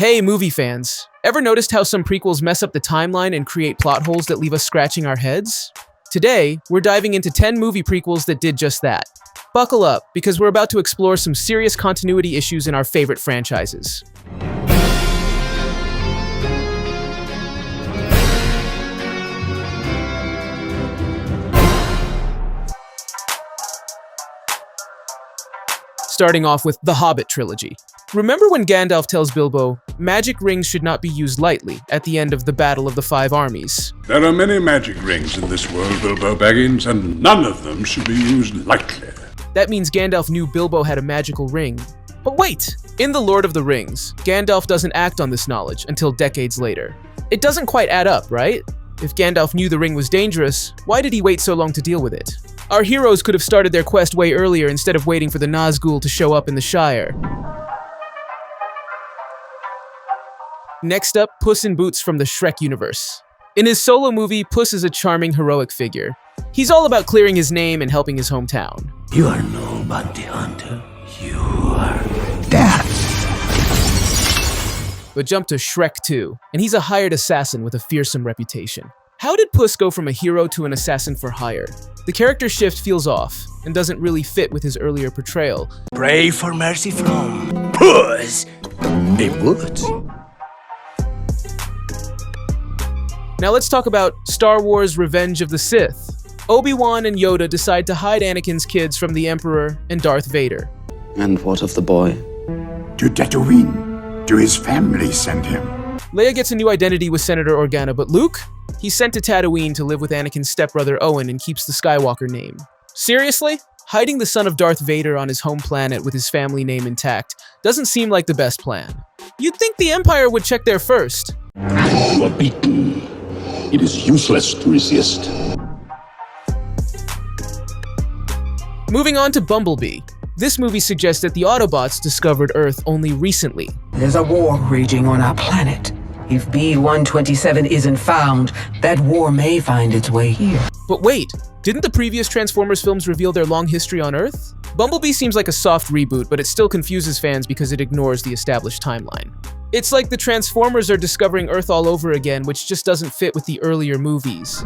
Hey, movie fans! Ever noticed how some prequels mess up the timeline and create plot holes that leave us scratching our heads? Today, we're diving into 10 movie prequels that did just that. Buckle up, because we're about to explore some serious continuity issues in our favorite franchises. Starting off with the Hobbit trilogy. Remember when Gandalf tells Bilbo, magic rings should not be used lightly at the end of the Battle of the Five Armies? There are many magic rings in this world, Bilbo Baggins, and none of them should be used lightly. That means Gandalf knew Bilbo had a magical ring. But wait! In The Lord of the Rings, Gandalf doesn't act on this knowledge until decades later. It doesn't quite add up, right? If Gandalf knew the ring was dangerous, why did he wait so long to deal with it? Our heroes could have started their quest way earlier instead of waiting for the Nazgul to show up in the Shire. Next up, Puss in Boots from the Shrek universe. In his solo movie, Puss is a charming, heroic figure. He's all about clearing his name and helping his hometown. You are no bounty hunter. You are death. But jump to Shrek 2, and he's a hired assassin with a fearsome reputation. How did Puss go from a hero to an assassin for hire? The character shift feels off, and doesn't really fit with his earlier portrayal. Pray for mercy from Puss in Boots. Now let's talk about Star Wars Revenge of the Sith. Obi-Wan and Yoda decide to hide Anakin's kids from the Emperor and Darth Vader. And what of the boy? To Tatooine. To his family send him. Leia gets a new identity with Senator Organa, but Luke? He's sent to Tatooine to live with Anakin's stepbrother Owen and keeps the Skywalker name. Seriously? Hiding the son of Darth Vader on his home planet with his family name intact doesn't seem like the best plan. You'd think the Empire would check there first. You are beaten. It is useless to resist. Moving on to Bumblebee. This movie suggests that the Autobots discovered Earth only recently. There's a war raging on our planet. If B-127 isn't found, that war may find its way here. But wait, didn't the previous Transformers films reveal their long history on Earth? Bumblebee seems like a soft reboot, but it still confuses fans because it ignores the established timeline. It's like the Transformers are discovering Earth all over again, which just doesn't fit with the earlier movies.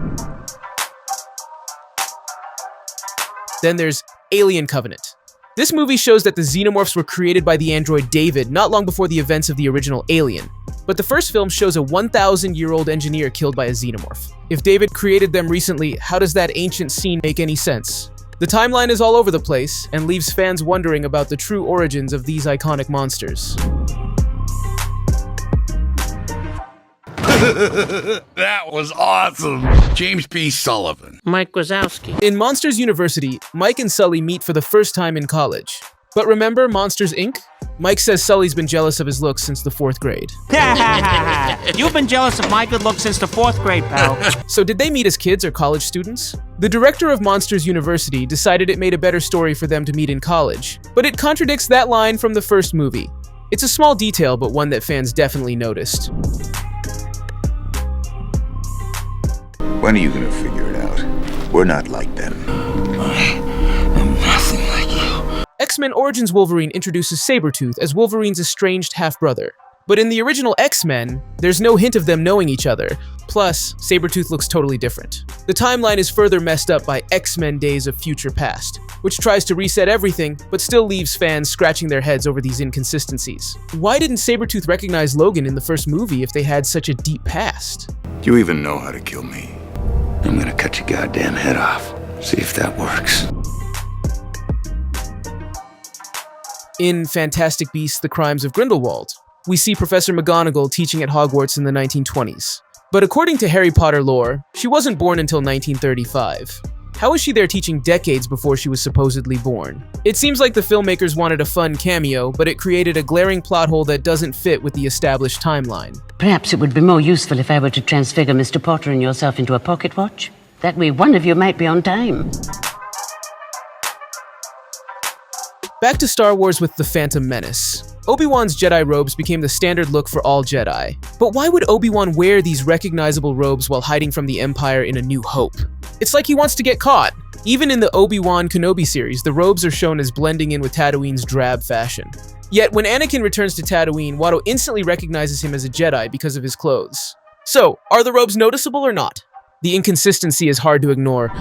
Then there's Alien Covenant. This movie shows that the Xenomorphs were created by the android David not long before the events of the original Alien. But the first film shows a 1,000-year-old engineer killed by a Xenomorph. If David created them recently, how does that ancient scene make any sense? The timeline is all over the place and leaves fans wondering about the true origins of these iconic monsters. That was awesome! James P. Sullivan. Mike Wazowski. In Monsters University, Mike and Sully meet for the first time in college. But remember Monsters, Inc.? Mike says Sully's been jealous of his looks since the 4th grade. You've been jealous of my good looks since the 4th grade, pal. So did they meet as kids or college students? The director of Monsters University decided it made a better story for them to meet in college, but it contradicts that line from the first movie. It's a small detail, but one that fans definitely noticed. When are you gonna figure it out? We're not like them. I'm nothing like you. X-Men Origins Wolverine introduces Sabretooth as Wolverine's estranged half-brother. But in the original X-Men, there's no hint of them knowing each other. Plus, Sabretooth looks totally different. The timeline is further messed up by X-Men Days of Future Past, which tries to reset everything, but still leaves fans scratching their heads over these inconsistencies. Why didn't Sabretooth recognize Logan in the first movie if they had such a deep past? Do you even know how to kill me? I'm gonna cut your goddamn head off. See if that works. In Fantastic Beasts: The Crimes of Grindelwald, we see Professor McGonagall teaching at Hogwarts in the 1920s. But according to Harry Potter lore, she wasn't born until 1935. How was she there teaching decades before she was supposedly born? It seems like the filmmakers wanted a fun cameo, but it created a glaring plot hole that doesn't fit with the established timeline. Perhaps it would be more useful if I were to transfigure Mr. Potter and yourself into a pocket watch. That way one of you might be on time. Back to Star Wars with The Phantom Menace. Obi-Wan's Jedi robes became the standard look for all Jedi. But why would Obi-Wan wear these recognizable robes while hiding from the Empire in A New Hope? It's like he wants to get caught. Even in the Obi-Wan Kenobi series, the robes are shown as blending in with Tatooine's drab fashion. Yet when Anakin returns to Tatooine, Watto instantly recognizes him as a Jedi because of his clothes. So, are the robes noticeable or not? The inconsistency is hard to ignore.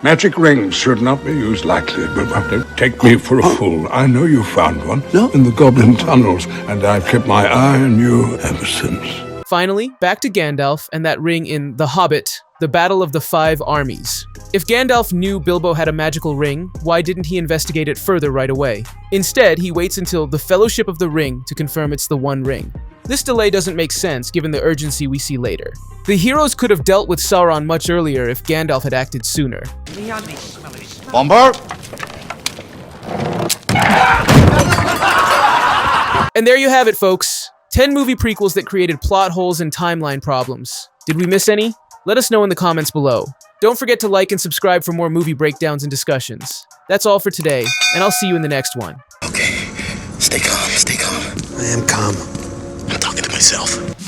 Magic rings should not be used lightly, but don't take me for a fool. I know you found one in the Goblin tunnels, and I've kept my eye on you ever since. Finally, back to Gandalf and that ring in The Hobbit, the Battle of the Five Armies. If Gandalf knew Bilbo had a magical ring, why didn't he investigate it further right away? Instead, he waits until the Fellowship of the Ring to confirm it's the One Ring. This delay doesn't make sense given the urgency we see later. The heroes could have dealt with Sauron much earlier if Gandalf had acted sooner. Bomber! And there you have it, folks. 10 movie prequels that created plot holes and timeline problems. Did we miss any? Let us know in the comments below. Don't forget to like and subscribe for more movie breakdowns and discussions. That's all for today, and I'll see you in the next one. Okay, stay calm, stay calm. I am calm. I'm talking to myself.